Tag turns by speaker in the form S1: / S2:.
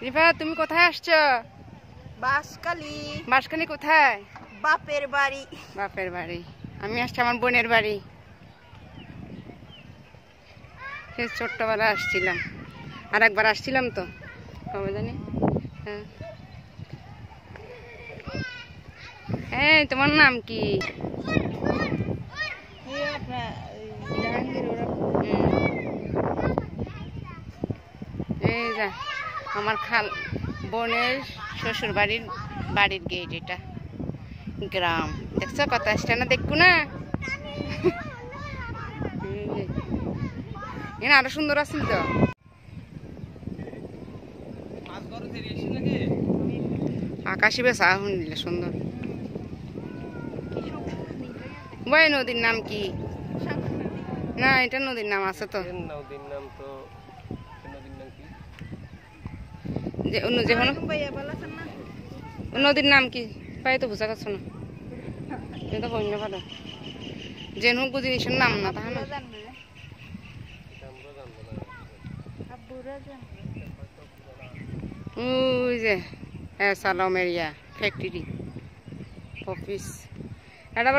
S1: রিফা, তুমি কোথায় আসছো?
S2: বাঁশখালী।
S1: বাঁশখালী কোথায়?
S2: বাপের বাড়ি।
S1: বাপের বাড়ি। আমি আসছি আমার বোনের বাড়ি। সে ছোট্টবেলা আসছিলাম, আর একবার আসছিলাম তো কবে জানি। হ্যাঁ, এই তোমার নাম কি? এই যা আমার বোনের শ্বশুর বাড়ির গেট, এটা গ্রাম। দেখছো কত আসছে না? দেখবো না? এখানে আরো সুন্দর আছিল তো। আকাশি বেশ আহুন দিলে সুন্দর। বই নদীর নাম কি? না, এটা নদীর নাম আছে তো। নদীর নাম কি পাই তো বুঝা যাচ্ছে না। এটা বন্য ভালো যে হোক জিনিসের নাম না তাহলে ওই যে সালামেরিয়া ফ্যাক্টরি অফিস এটা।